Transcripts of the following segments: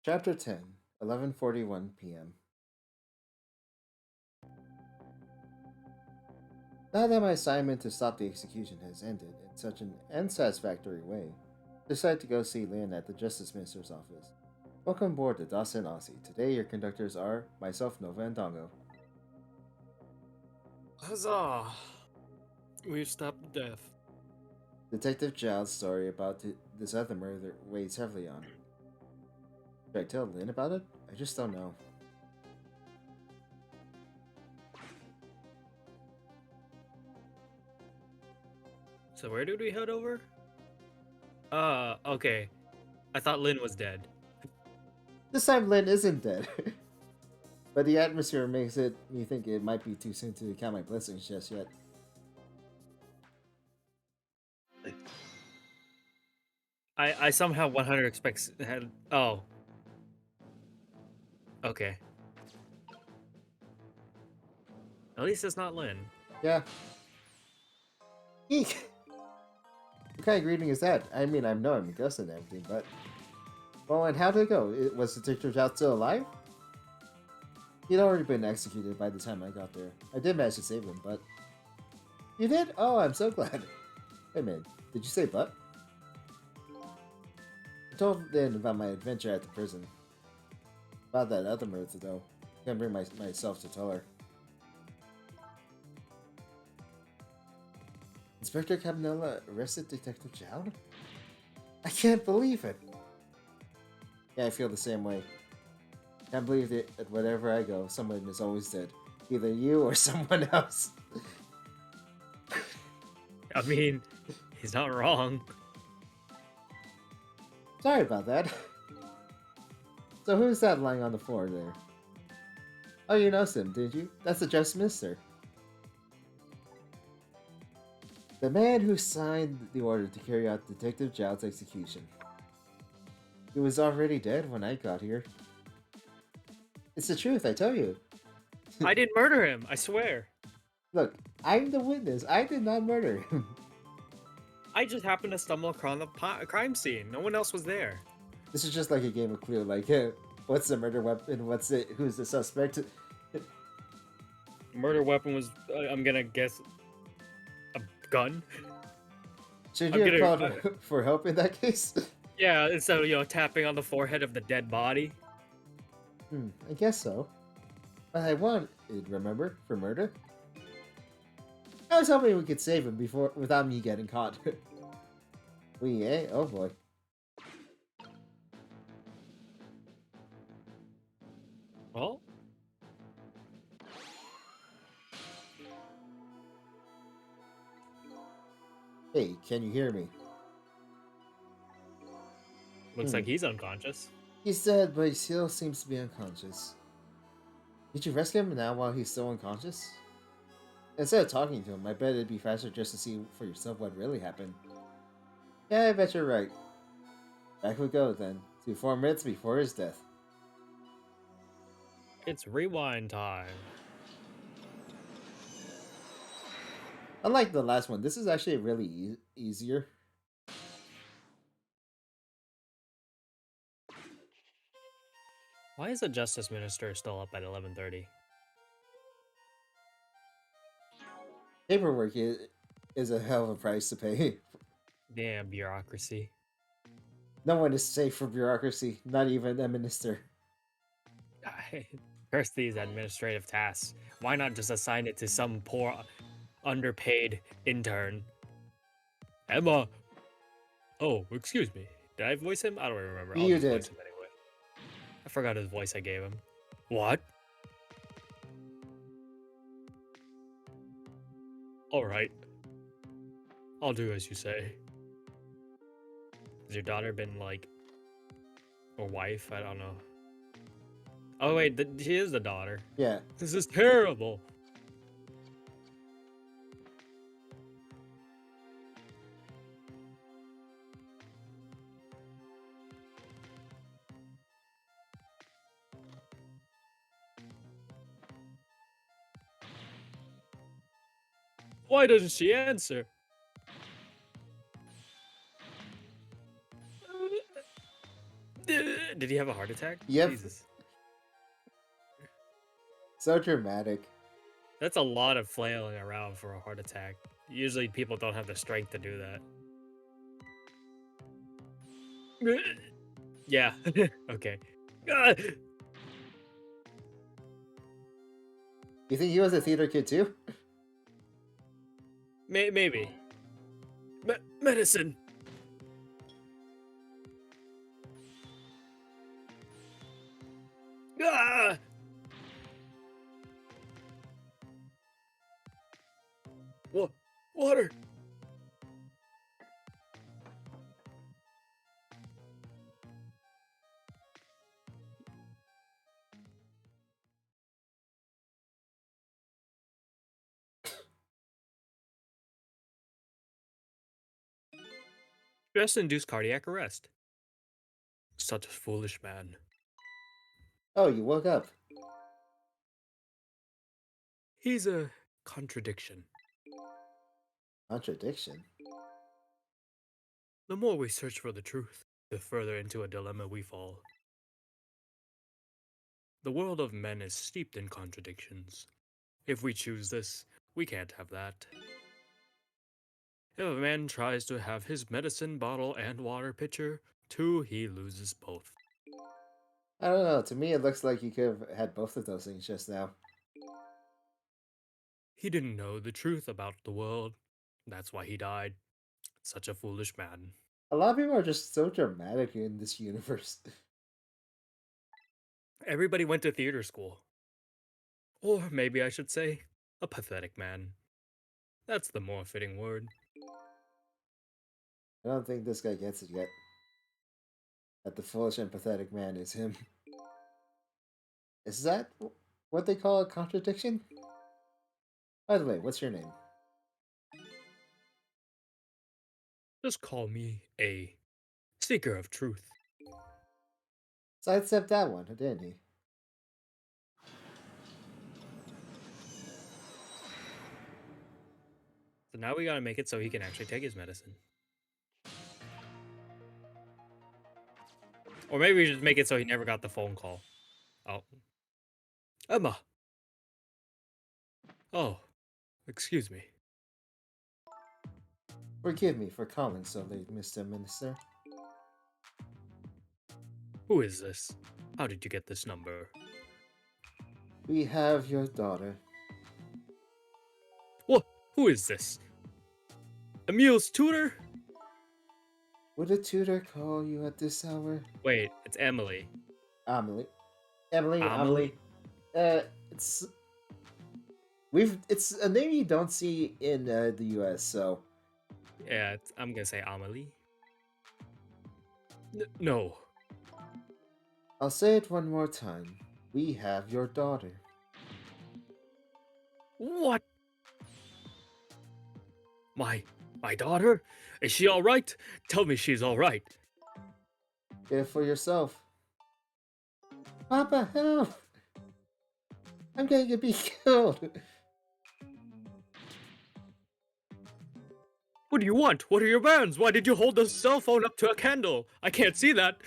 Chapter 10, 11:41 p.m. Now that my assignment to stop the execution has ended in such an unsatisfactory way, I decided to go see Lynn at the Justice Minister's office. Welcome aboard the Dawson Aussie. Today your conductors are myself, Nova, and Dongo. Huzzah! We've stopped death. Detective Zhao's story about this other murder weighs heavily on me. Should I tell Lynn about it? I just don't know. So where did we head over? Okay. I thought Lynn was dead. This time Lynn isn't dead. But the atmosphere makes me think it might be too soon to count my blessings just yet. I somehow 100 expects had. Oh, okay. At least it's not Lynn. Yeah. Eek! What kind of greeting is that? I mean, I know I'm a ghost and everything, but... Well, and how did it go? Was Detective Zhao still alive? He'd already been executed by the time I got there. I did manage to save him, but... You did? Oh, I'm so glad. Hey man, did you say but? I told Lynn about my adventure at the prison. About that other murder, though. Can't bring myself to tell her. Inspector Cabanela arrested Detective Zhao? I can't believe it! Yeah, I feel the same way. Can't believe that wherever I go, someone is always dead. Either you or someone else. I mean, he's not wrong. Sorry about that. So who's that lying on the floor there? Oh, you know him, didn't you? That's the Just Mister. The man who signed the order to carry out Detective Zhao's execution. He was already dead when I got here. It's the truth, I tell you. I didn't murder him. I swear. Look, I'm the witness. I did not murder him. I just happened to stumble across the crime scene. No one else was there. This is just like a game of Clue. Like, what's the murder weapon? Who's the suspect? Murder weapon was. I'm gonna guess a gun. Should I'm you have gonna. called for help in that case? Yeah, instead of tapping on the forehead of the dead body. I guess so. But I wanted, remember, for murder? I was hoping we could save him before without me getting caught. We, eh? Oh boy. Well, Hey, can you hear me? looks Hmm. like he's unconscious. He's dead, but he still seems to be unconscious. Did you rescue him now while he's still unconscious? Instead of talking to him, I bet it'd be faster just to see for yourself what really happened. Yeah, I bet you're right. Back we go then, to 4 minutes before his death. It's rewind time. Unlike the last one, this is actually really easier. Why is the justice minister still up at 11:30? Paperwork is a hell of a price to pay. Damn bureaucracy. No one is safe from bureaucracy, not even a minister. Curse these administrative tasks. Why not just assign it to some poor, underpaid intern? Emma. Oh, excuse me. Did I voice him? I don't remember. I'll You just did. voice him anyway. I forgot his voice I gave him. What? All right. I'll do as you say. Has your daughter been like, or wife? I don't know. Oh wait, she is the daughter. Yeah. This is terrible. Why doesn't she answer? Did Did he have a heart attack? Yep. Jesus. So dramatic. That's a lot of flailing around for a heart attack. Usually people don't have the strength to do that. Yeah. Okay. Ah! You think he was a theater kid too? Maybe. Medicine. Ah! Water. Stress-induced cardiac arrest. Such a foolish man. Oh, you woke up. He's a contradiction. Contradiction. The more we search for the truth, the further into a dilemma we fall. The world of men is steeped in contradictions. If we choose this, we can't have that. If a man tries to have his medicine bottle and water pitcher, too, he loses both. I don't know. To me, it looks like you could have had both of those things just now. He didn't know the truth about the world. That's why he died. Such a foolish man. A lot of people are just so dramatic in this universe. Everybody went to theater school. Or maybe I should say, a pathetic man. That's the more fitting word. I don't think this guy gets it yet. That the foolish and pathetic man is him. Is that what they call a contradiction? By the way, what's your name? Just call me a seeker of truth. Sidestepped that one, didn't he? So now we gotta make it so he can actually take his medicine. Or maybe we just make it so he never got the phone call. Oh. Emma! Oh, excuse me. Forgive me for calling so late, Mr. Minister. Who is this? How did you get this number? We have your daughter. What? Who is this? Emile's tutor? Would a tutor call you at this hour? Wait, it's Emily. Emily. Emily, Amelie? it's a name you don't see in the US, so Yeah, I'm gonna say Amelie. No. I'll say it one more time. We have your daughter. What? My daughter? Is she alright? Tell me she's alright. Get it for yourself. Papa, help! I'm going to be killed. What do you want? What are your demands? Why did you hold the cell phone up to a candle? I can't see that.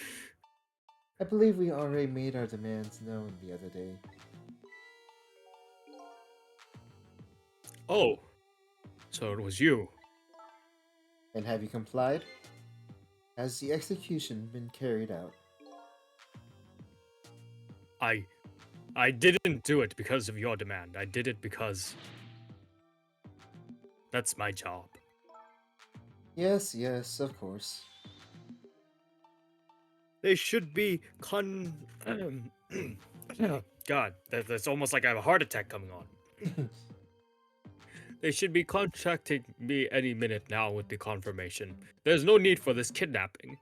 I believe we already made our demands known the other day. Oh, so it was you. And have you complied? Has the execution been carried out? I didn't do it because of your demand. I did it because that's my job. Yes, yes, of course. They should be God, that's almost like I have a heart attack coming on. They should be contacting me any minute now with the confirmation. There's no need for this kidnapping.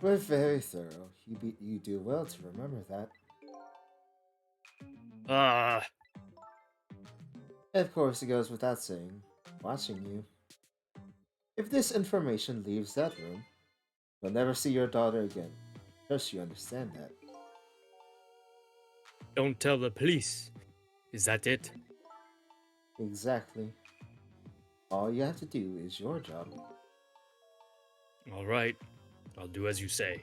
We're very thorough. You do well to remember that. Ah, Of course, it goes without saying. Watching you. If this information leaves that room, you'll never see your daughter again. Trust you understand that. don't tell the police. Is that it? Exactly. All you have to do is your job. All right, I'll do as you say.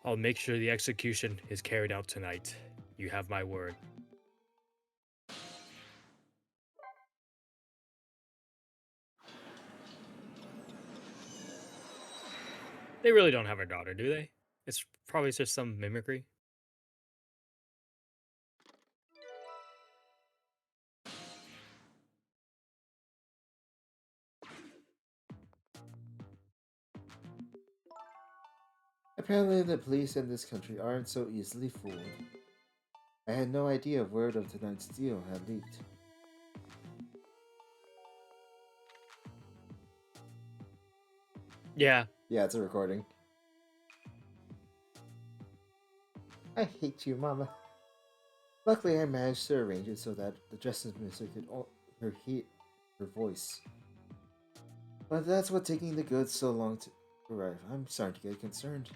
I'll make sure the execution is carried out tonight. You have my word. They really don't have a daughter, do they? It's probably just some mimicry. Apparently, the police in this country aren't so easily fooled. I had no idea word of tonight's deal had leaked. Yeah. Yeah, it's a recording. I hate you, Mama. Luckily, I managed to arrange it so that the Justice Minister could hear her voice. But that's what taking the goods so long to arrive. I'm starting to get concerned.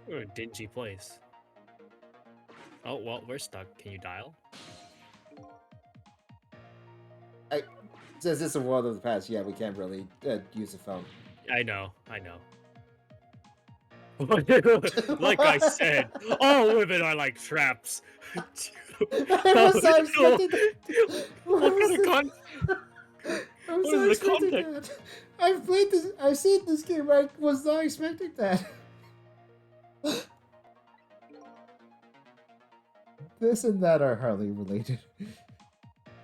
What a dingy place. Oh, well, we're stuck. Can you dial? Since it's a world of the past, yeah, we can't really use the phone. I know. Like I said, all women are like traps. I was not expecting that. What kind of I was what not is the expecting context? that. I've played this. I've seen this game. I was not expecting that. This and that are hardly related.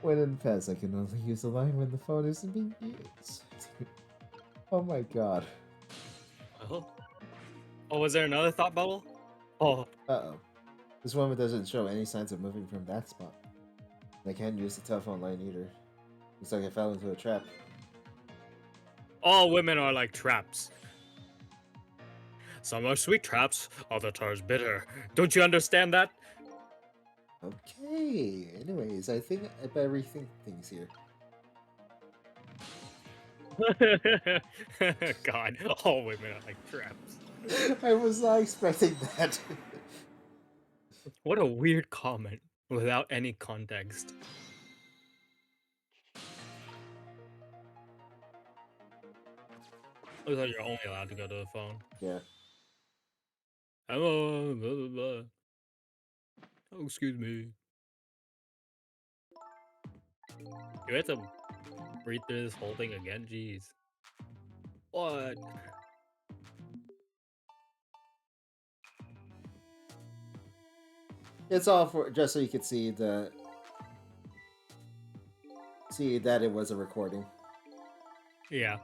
When in the past, I can only use the line when the phone isn't being used. Oh my god. Oh, was there another thought bubble? Oh, Uh-oh. This woman doesn't show any signs of moving from that spot. And I can't use the telephone line either. Looks like I fell into a trap. all women are like traps. Some are sweet traps, others are bitter. Don't you understand that? Okay. Anyways, I think I better rethink things here. God, all women are like traps. I was not expecting that. What a weird comment without any context. Looks like you're only allowed to go to the phone. Yeah. Hello, blah, blah, blah. Oh, excuse me. You have to read through this whole thing again? Jeez. What? It's all for just so you could see that it was a recording. Yeah.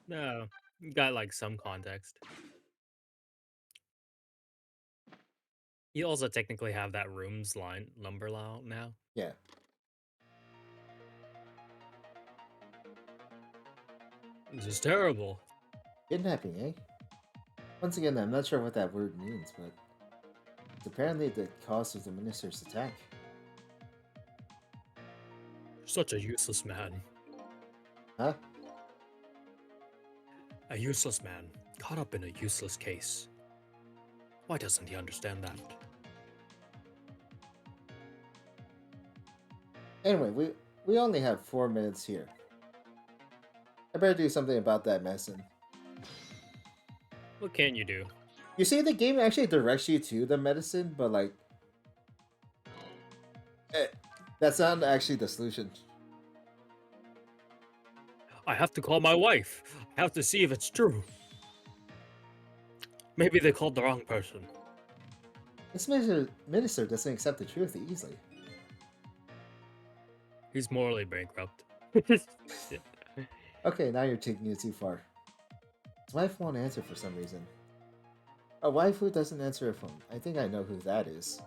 No, got like some context. You also technically have that room's line number now. Yeah. This is terrible. Kidnapping, eh? Once again, I'm not sure what that word means, but it's apparently the cause of the minister's attack. Such a useless man. Huh? A useless man, caught up in a useless case. Why doesn't he understand that? Anyway, we only have 4 minutes here. I better do something about that medicine. What can you do? You see, the game actually directs you to the medicine, but like, that's not actually the solution. I have to call my wife. I have to see if it's true. Maybe they called the wrong person. This minister doesn't accept the truth easily. He's morally bankrupt. Okay, now you're taking it too far. His wife won't answer for some reason. A wife who doesn't answer her phone. I think I know who that is.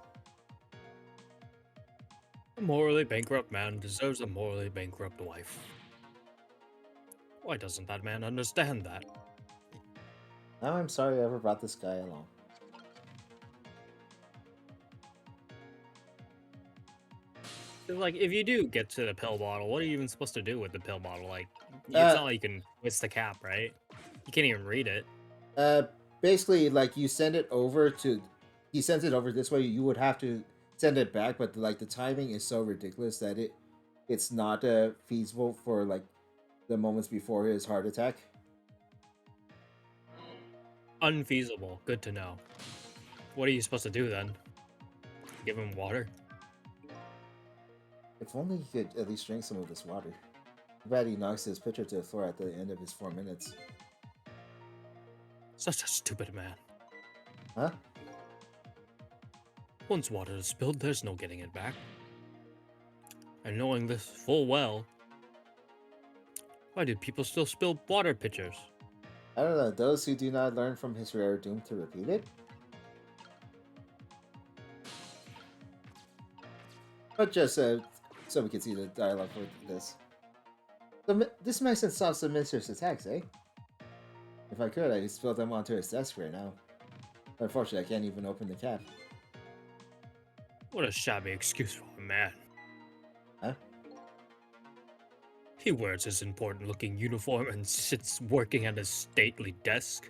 A morally bankrupt man deserves a morally bankrupt wife. Why doesn't that man understand that? Now I'm sorry I ever brought this guy along. Like, if you do get to the pill bottle, what are you even supposed to do with the pill bottle? Like, it's Uh, not like you can twist the cap, right? You can't even read it. Basically, like, you send it over to... He sends it over this way, you would have to send it back, but, like, the timing is so ridiculous that it's not feasible for like the moments before his heart attack. Unfeasible. Good to know. What are you supposed to do then? Give him water? If only he could at least drink some of this water. Too bad he knocks his pitcher to the floor at the end of his 4 minutes. Such a stupid man. Huh? Once water is spilled, there's no getting it back. And knowing this full well, why do people still spill water pitchers? I don't know, those who do not learn from history are doomed to repeat it? But just so we can see the dialogue for this. This medicine stops the minister's attacks, eh? If I could, I'd spill them onto his desk right now. But unfortunately, I can't even open the cap. What a shabby excuse for a man. Huh? He wears his important looking uniform and sits working at his stately desk.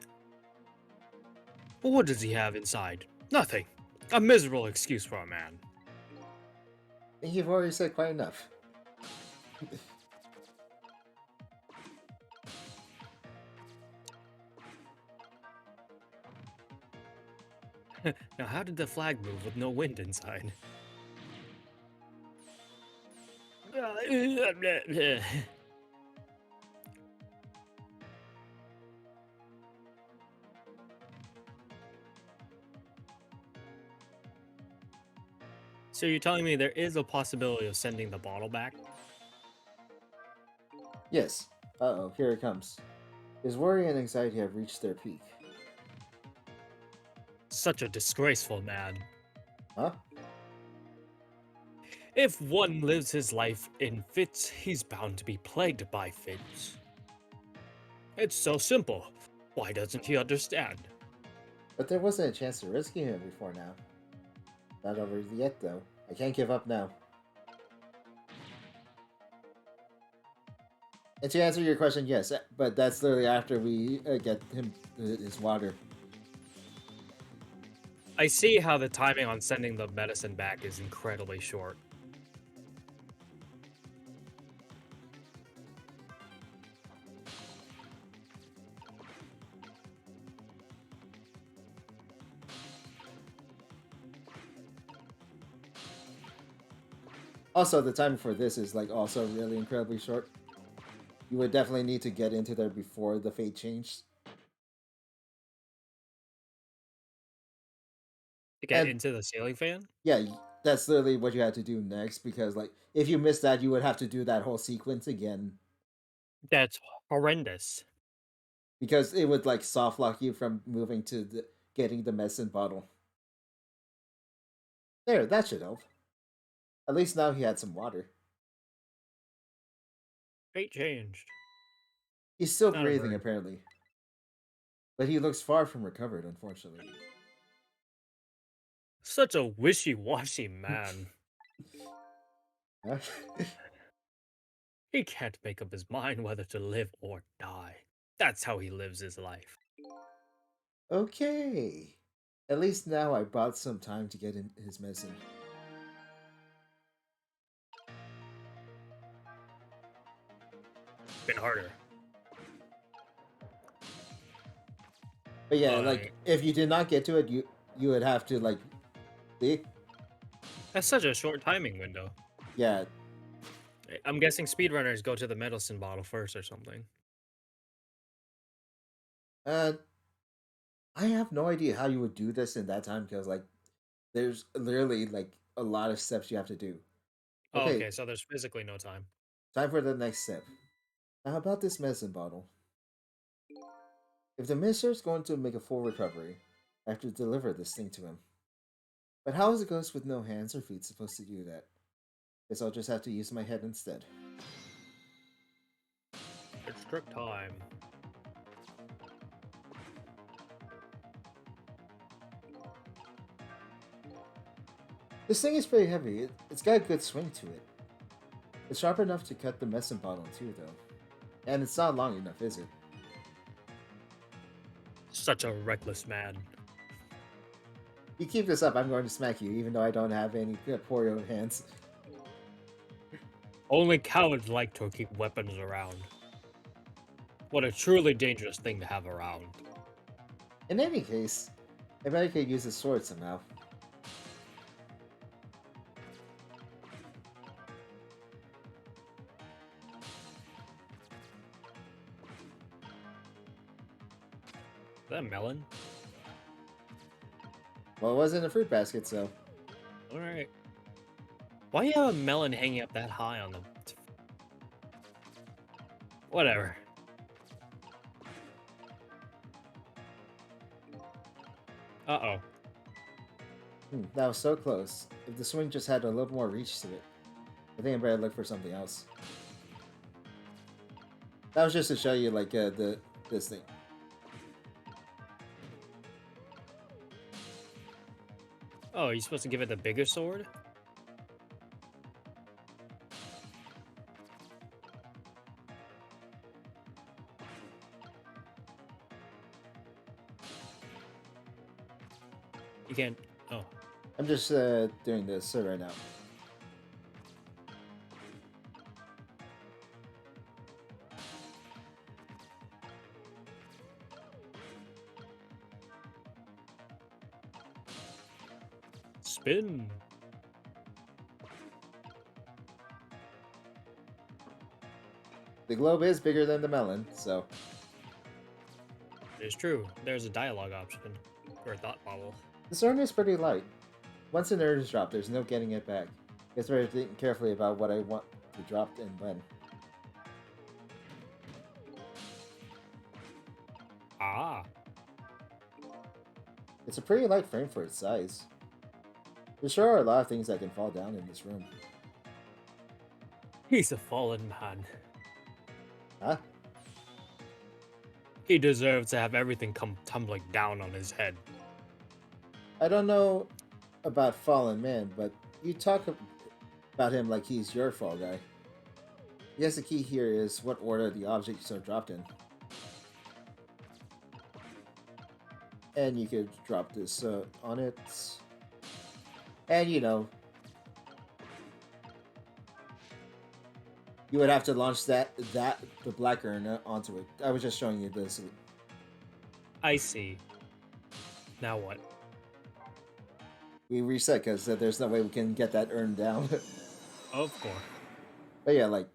But what does he have inside? Nothing. A miserable excuse for a man. I think you've already said quite enough. Now, how did the flag move with no wind inside? So you're telling me there is a possibility of sending the bottle back? Yes. Uh-oh, here it comes. His worry and anxiety have reached their peak. Such a disgraceful man. Huh? If one lives his life in fits, he's bound to be plagued by fits. It's so simple. Why doesn't he understand? But there wasn't a chance to rescue him before now. Not over yet, though. I can't give up now. And to answer your question, yes, but that's literally after we get him his water. I see how the timing on sending the medicine back is incredibly short. Also, the timing for this is like also really incredibly short. You would definitely need to get into there before the fate changed. To get And into the ceiling fan? yeah, that's literally what you had to do next because like if you missed that, you would have to do that whole sequence again That's horrendous. because it would like soft lock you from moving to getting the medicine bottle. There, that should help. At least now he had some water. Fate changed. He's still Not a breathing very apparently, but he looks far from recovered, unfortunately. such a wishy-washy man. Huh? He can't make up his mind whether to live or die. That's how he lives his life. Okay. At least now I bought some time to get in his medicine. Been harder. But yeah, Like, like if you did not get to it, you would have to like, see? that's such a short timing window. Yeah. I'm guessing speedrunners go to the medicine bottle first or something. Uh, I have no idea how you would do this in that time because like, there's literally like a lot of steps you have to do. Oh, Okay, okay, so there's physically no time. time for the next step. Now, how about this medicine bottle? If the minister is going to make a full recovery, I have to deliver this thing to him. But how is a ghost with no hands or feet supposed to do that? Guess I'll just have to use my head instead. It's trick time. This thing is pretty heavy. It's got a good swing to it. It's sharp enough to cut the medicine bottle in two, though. And it's not long enough, is it? Such a reckless man. You keep this up, I'm going to smack you, even though I don't have any corporeal hands. Only cowards like to keep weapons around. What a truly dangerous thing to have around. In any case, I bet I could use a sword somehow. Is that a melon? Well, it wasn't a fruit basket, so. Alright. Why you have a melon hanging up that high on them? Whatever. Uh-oh. That was so close. If the swing just had a little more reach to it, I think I better look for something else. That was just to show you, like, this thing. Oh, you're supposed to give it the bigger sword? You can't... Oh. I'm just doing this right now. Spin. The globe is bigger than the melon, so. It's true. There's a dialogue option. Or a thought bubble. This urn is pretty light. Once an urn is dropped, there's no getting it back. Guess better think carefully about what I want to drop and when. Ah. It's a pretty light frame for its size. There sure are a lot of things that can fall down in this room. He's a fallen man. Huh? He deserves to have everything come tumbling down on his head. I don't know about Fallen Man, but you talk about him like he's your fall guy. I guess the key here is what order the objects are dropped in. And you could drop this on it. And you know, you would have to launch the black urn onto it. I was just showing you this. I see. Now what? We reset because there's no way we can get that urn down. Of course. But yeah, like,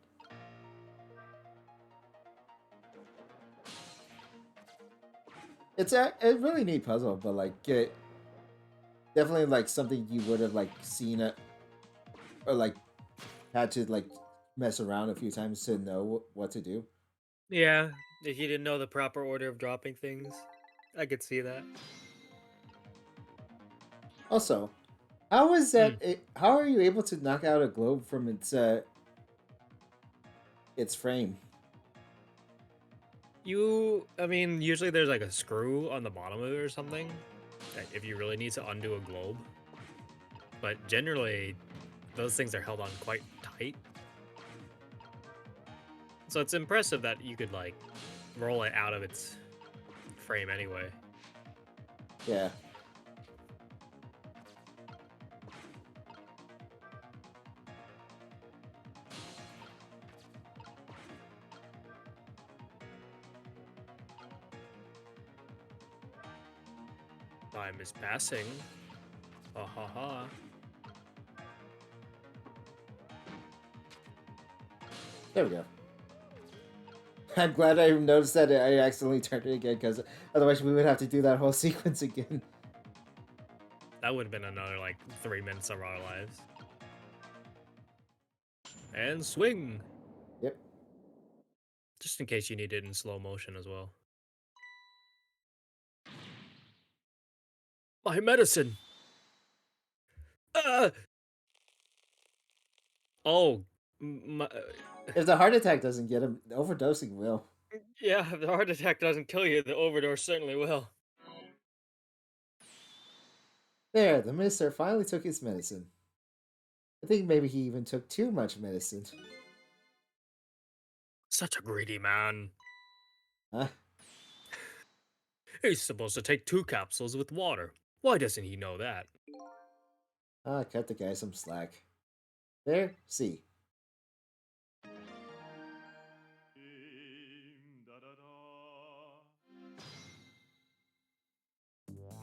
it's a really neat puzzle, but like definitely like something you would have like seen it or like had to like mess around a few times to know what to do. Yeah, if you didn't know the proper order of dropping things, I could see that. Also, how is that? Hmm. How are you able to knock out a globe from its frame? I mean, usually there's like a screw on the bottom of it or something, that if you really need to undo a globe. But generally, those things are held on quite tight. So it's impressive that you could like roll it out of its frame anyway. Yeah. Time is passing. Ha ha ha. There we go. I'm glad I noticed that I accidentally turned it again, because otherwise we would have to do that whole sequence again. That would have been another like 3 minutes of our lives. And swing! Yep. Just in case you need it in slow motion as well. My medicine! Uh, oh, my, If the heart attack doesn't get him, overdosing will. yeah, if the heart attack doesn't kill you, the overdose certainly will. There, the minister finally took his medicine. I think maybe he even took too much medicine. Such a greedy man. Huh? He's supposed to take 2 capsules with water. Why doesn't he know that? Ah, cut the guy some slack. There, see.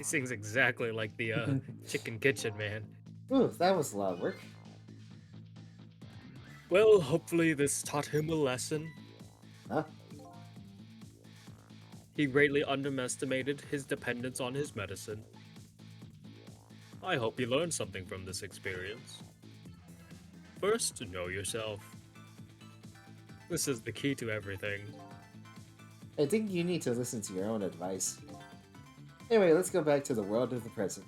He sings exactly like the Chicken Kitchen man. Ooh, that was a lot of work. Well, hopefully this taught him a lesson. Huh? He greatly underestimated his dependence on his medicine. I hope you learned something from this experience. First, know yourself. This is the key to everything. I think you need to listen to your own advice. Anyway, let's go back to the world of the present.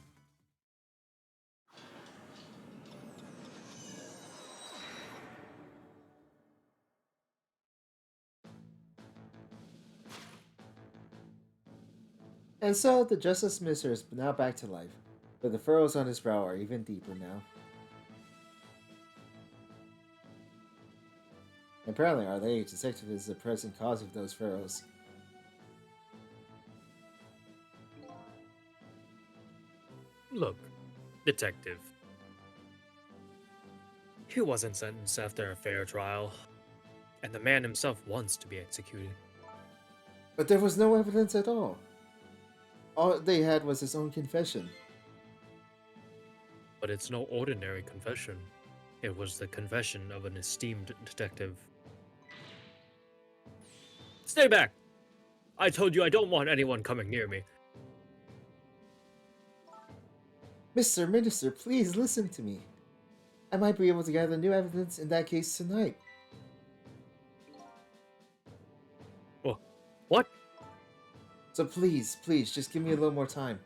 And so, the Justice Minister is now back to life, but the furrows on his brow are even deeper now. Apparently, our lady detective is the present cause of those furrows. Look, detective. He wasn't sentenced after a fair trial, and the man himself wants to be executed. But there was no evidence at all. All they had was his own confession. But it's no ordinary confession. It was the confession of an esteemed detective. Stay back! I told you I don't want anyone coming near me. Mr. Minister, please listen to me. I might be able to gather new evidence in that case tonight. Oh, what? So please, please, just give me a little more time.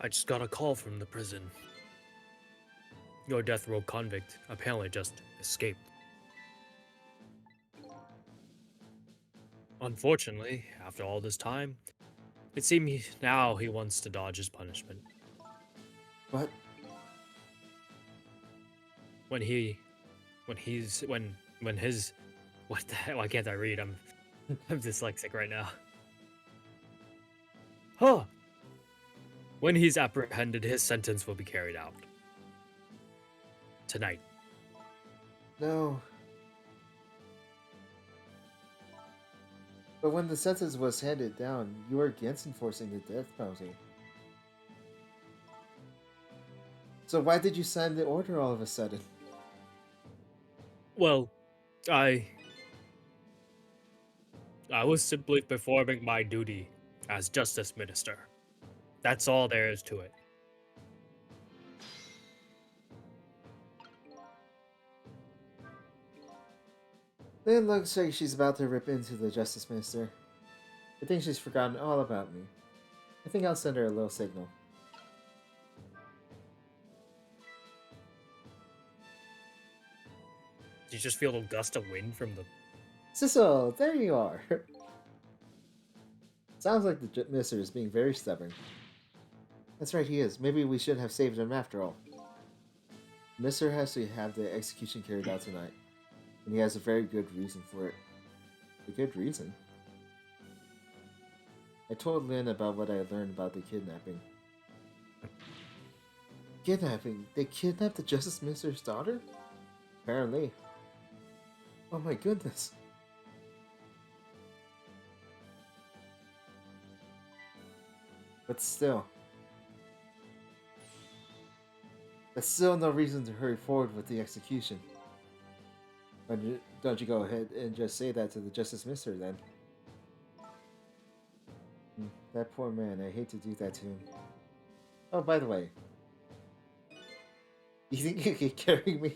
I just got a call from the prison. Your death row convict apparently just escaped. Unfortunately, after all this time, it seems now he wants to dodge his punishment. But When his, what the hell? Why can't I read? I'm dyslexic right now. Huh. When he's apprehended, his sentence will be carried out. Tonight. no. But when the sentence was handed down, you were against enforcing the death penalty. So why did you sign the order all of a sudden? Well, I was simply performing my duty as Justice Minister. That's all there is to it. It looks like she's about to rip into the Justice Minister. I think she's forgotten all about me. I think I'll send her a little signal. You just feel a gust of wind from the. Cecil, there you are. Sounds like the Minister is being very stubborn. That's right, he is. Maybe we should have saved him after all. Mister has to have the execution carried out tonight, and he has a very good reason for it. A good reason? I told Lynn about what I learned about the kidnapping. Kidnapping? They kidnapped the Justice Minister's daughter? Apparently. Oh my goodness. But still. That's still no reason to hurry forward with the execution. Don't you go ahead and just say that to the Justice Minister then? That poor man, I hate to do that to him. Oh, by the way. You think you could carry me?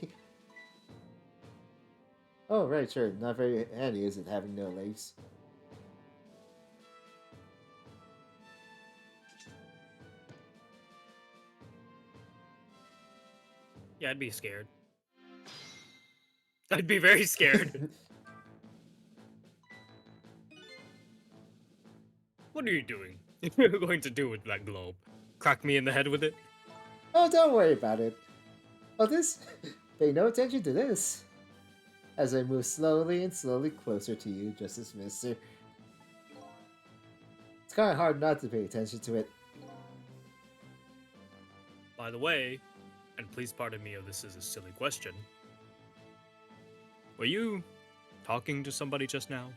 Oh, right, sure. Not very handy, is it, having no legs? Yeah, I'd be scared. I'd be very scared. What are you doing? What are you going to do with that globe? Crack me in the head with it? Oh, don't worry about it. Oh, this... Pay no attention to this. As I move slowly and slowly closer to you, Justice Minister. It's kind of hard not to pay attention to it. By the way, and please pardon me if this is a silly question, were you talking to somebody just now?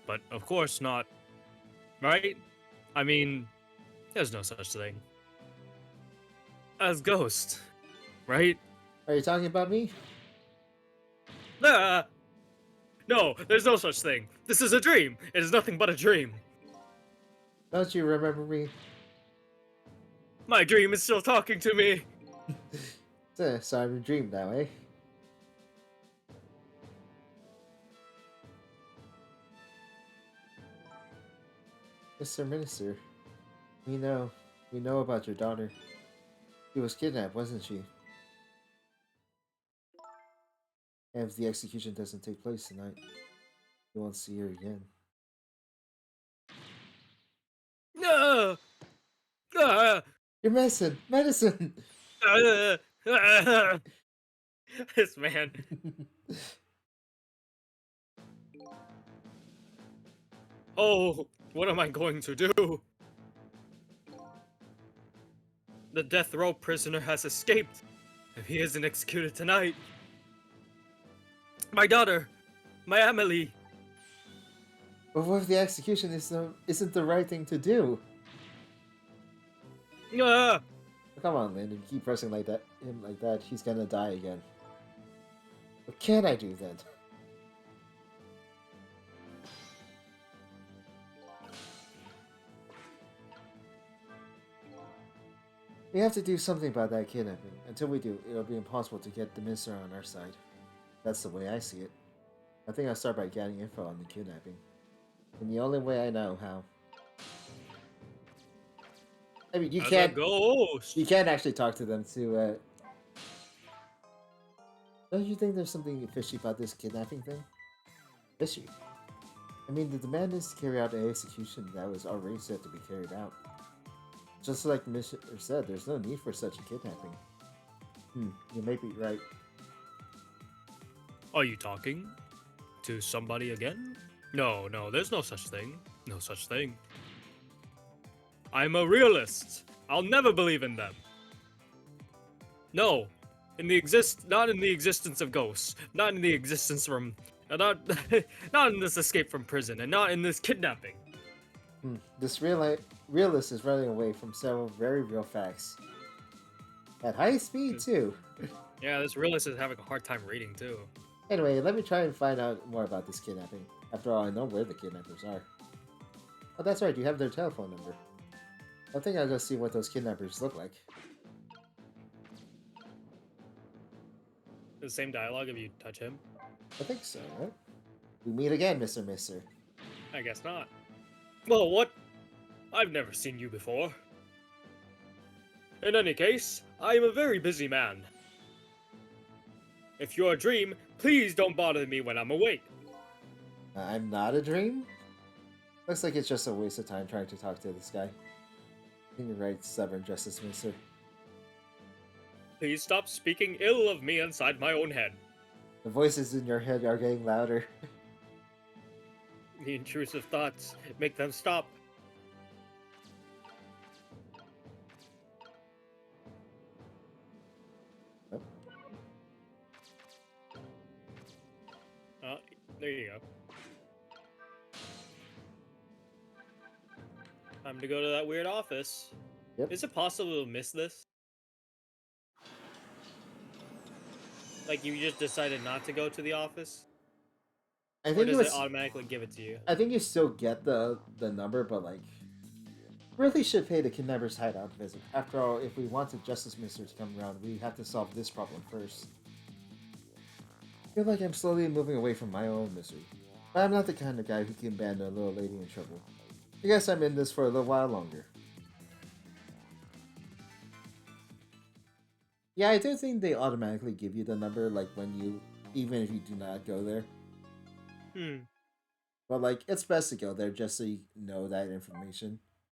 but of course not. Right? I mean, there's no such thing as ghost, right? Are you talking about me? Ah! No, there's no such thing. This is a dream. It is nothing but a dream. Don't you remember me? My dream is still talking to me. So I'm a dream now, eh? Mr. Minister, we know. We know about your daughter. She was kidnapped, wasn't she? And if the execution doesn't take place tonight, you won't see her again. Ah! Ah! Your medicine! Medicine! Ah! This man. Oh, what am I going to do? The death row prisoner has escaped. If he isn't executed tonight, my daughter, my Amelie. But what if the execution isn't the right thing to do? Ah! Come on, Lynn. If you keep pressing him like that, he's gonna die again. What can I do then? We have to do something about that kidnapping. Until we do, it'll be impossible to get the minister on our side. That's the way I see it. I think I'll start by getting info on the kidnapping. And the only way I know how. I mean, As a ghost. you can't actually talk to them to, Don't you think there's something fishy about this kidnapping thing? Fishy? I mean, the demand is to carry out an execution that was already set to be carried out. Just like Mr. said, there's no need for such a kidnapping. You may be right. Are you talking to somebody again? No, there's no such thing. No such thing. I'm a realist. I'll never believe in them. No, not in the existence of ghosts, not in the existence from, not in this escape from prison, and not in this kidnapping. This realist is running away from several very real facts. At high speed, too. Yeah, this realist is having a hard time reading, too. Anyway, let me try and find out more about this kidnapping. After all, I know where the kidnappers are. Oh, that's right, you have their telephone number. I think I'll just see what those kidnappers look like. The same dialogue if you touch him? I think so, right? We meet again, Mr. Mister. I guess not. Well, what? I've never seen you before. In any case, I am a very busy man. If you're a dream, please don't bother me when I'm awake. I'm not a dream? Looks like it's just a waste of time trying to talk to this guy. I think you're right, stubborn Justice Minister. Please stop speaking ill of me inside my own head. The voices in your head are getting louder. The intrusive thoughts, make them stop. Oh. There you go. Time to go to that weird office. Yep. Is it possible to miss this? Like you just decided not to go to the office? I Or think does it automatically give it to you? I think you still get the number, but like, really should pay the kidnapper's hideout a visit. After all, if we wanted Justice Minister to come around, we have to solve this problem first. I feel like I'm slowly moving away from my own misery. But I'm not the kind of guy who can abandon a little lady in trouble. I guess I'm in this for a little while longer. Yeah, I do think they automatically give you the number, like even if you do not go there. But like, it's best to go there just so you know that information.